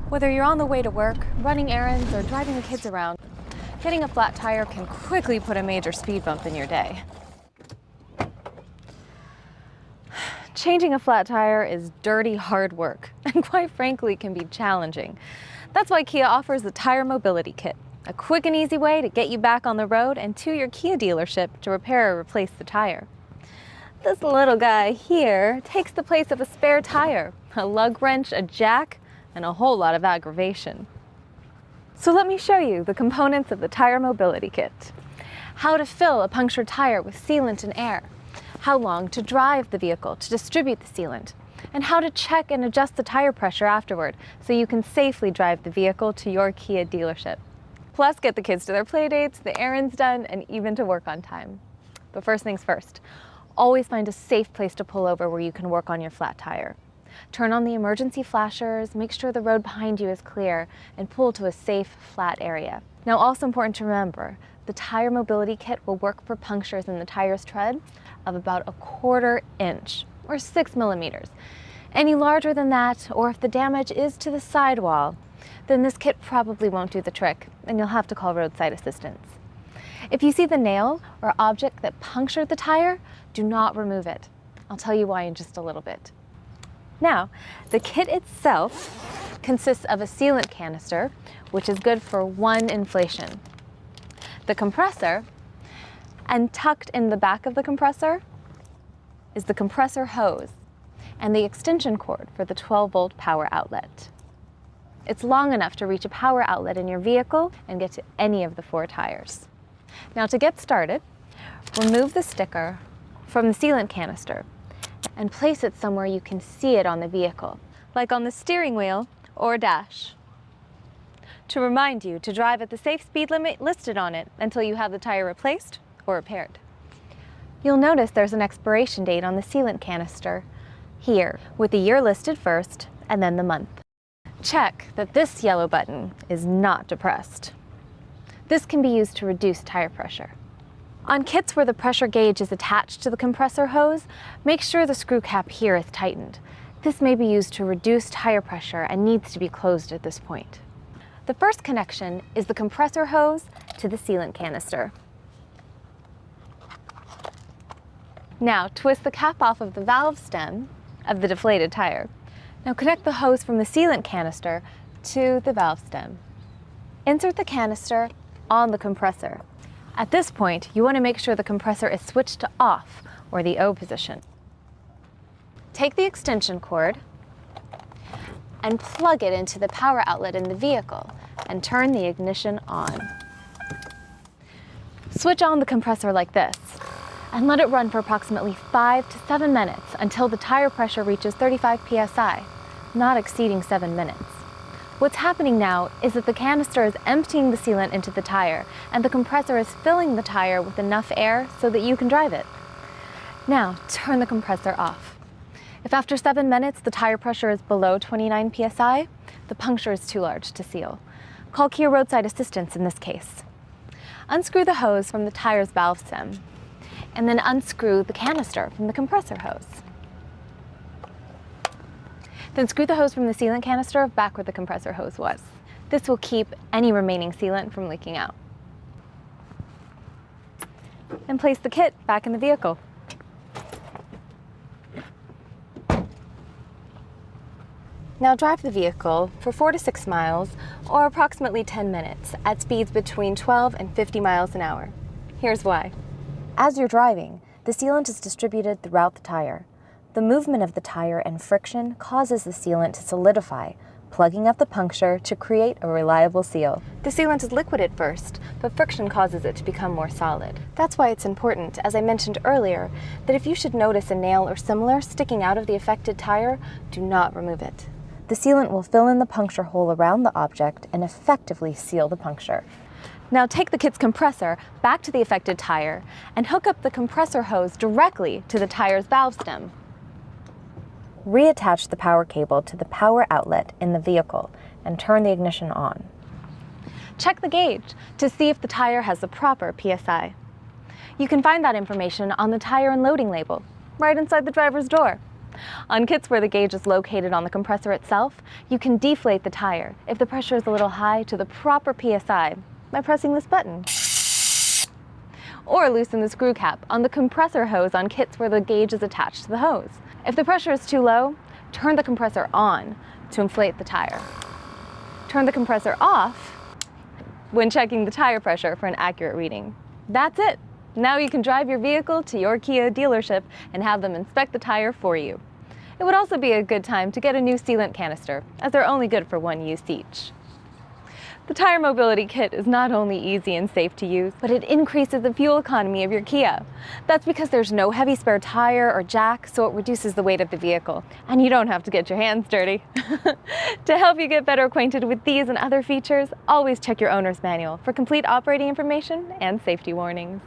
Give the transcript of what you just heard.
Whether you're on the way to work, running errands, or driving the kids around, getting a flat tire can quickly put a major speed bump in your day. Changing a flat tire is dirty, hard work, and quite frankly can be challenging. That's why Kia offers the Tire Mobility Kit, a quick and easy way to get you back on the road and to your Kia dealership to repair or replace the tire. This little guy here takes the place of a spare tire, a lug wrench, a jack, and a whole lot of aggravation. So let me show you the components of the Tire Mobility Kit. How to fill a punctured tire with sealant and air, how long to drive the vehicle to distribute the sealant, and how to check and adjust the tire pressure afterward so you can safely drive the vehicle to your Kia dealership. Plus, get the kids to their play dates, the errands done, and even to work on time. But first things first, always find a safe place to pull over where you can work on your flat tire. Turn on the emergency flashers, make sure the road behind you is clear, and pull to a safe, flat area. Now, also important to remember, the Tire Mobility Kit will work for punctures in the tire's tread of about 1/4 inch, or 6 millimeters. Any larger than that, or if the damage is to the sidewall, then this kit probably won't do the trick, and you'll have to call roadside assistance. If you see the nail or object that punctured the tire, do not remove it. I'll tell you why in just a little bit. Now, the kit itself consists of a sealant canister, which is good for one inflation, the compressor, and tucked in the back of the compressor is the compressor hose and the extension cord for the 12-volt power outlet. It's long enough to reach a power outlet in your vehicle and get to any of the 4 tires. Now, to get started, remove the sticker from the sealant canister and place it somewhere you can see it on the vehicle, like on the steering wheel or dash, to remind you to drive at the safe speed limit listed on it until you have the tire replaced or repaired. You'll notice there's an expiration date on the sealant canister here, with the year listed first and then the month. Check that this yellow button is not depressed. This can be used to reduce tire pressure. On kits where the pressure gauge is attached to the compressor hose, make sure the screw cap here is tightened. This may be used to reduce tire pressure and needs to be closed at this point. The first connection is the compressor hose to the sealant canister. Now twist the cap off of the valve stem of the deflated tire. Now connect the hose from the sealant canister to the valve stem. Insert the canister on the compressor. At this point, you want to make sure the compressor is switched to off, or the O position. Take the extension cord and plug it into the power outlet in the vehicle and turn the ignition on. Switch on the compressor like this and let it run for approximately 5 to 7 minutes until the tire pressure reaches 35 psi, not exceeding 7 minutes. What's happening now is that the canister is emptying the sealant into the tire and the compressor is filling the tire with enough air so that you can drive it. Now, turn the compressor off. If after 7 minutes the tire pressure is below 29 psi, the puncture is too large to seal. Call Kia roadside assistance in this case. Unscrew the hose from the tire's valve stem, and then unscrew the canister from the compressor hose. Then screw the hose from the sealant canister back where the compressor hose was. This will keep any remaining sealant from leaking out. And place the kit back in the vehicle. Now drive the vehicle for 4 to 6 miles, or approximately 10 minutes, at speeds between 12 and 50 miles an hour. Here's why. As you're driving, the sealant is distributed throughout the tire. The movement of the tire and friction causes the sealant to solidify, plugging up the puncture to create a reliable seal. The sealant is liquid at first, but friction causes it to become more solid. That's why it's important, as I mentioned earlier, that if you should notice a nail or similar sticking out of the affected tire, do not remove it. The sealant will fill in the puncture hole around the object and effectively seal the puncture. Now take the kit's compressor back to the affected tire and hook up the compressor hose directly to the tire's valve stem. Reattach the power cable to the power outlet in the vehicle and turn the ignition on. Check the gauge to see if the tire has the proper PSI. You can find that information on the tire and loading label. right inside the driver's door. On kits where the gauge is located on the compressor itself, you can deflate the tire if the pressure is a little high to the proper PSI by pressing this button. Or loosen the screw cap on the compressor hose on kits where the gauge is attached to the hose. If the pressure is too low, turn the compressor on to inflate the tire. Turn the compressor off when checking the tire pressure for an accurate reading. That's it! Now you can drive your vehicle to your Kia dealership and have them inspect the tire for you. It would also be a good time to get a new sealant canister, as they're only good for one use each. The Tire Mobility Kit is not only easy and safe to use, but it increases the fuel economy of your Kia. That's because there's no heavy spare tire or jack, so it reduces the weight of the vehicle, and you don't have to get your hands dirty. To help you get better acquainted with these and other features, always check your owner's manual for complete operating information and safety warnings.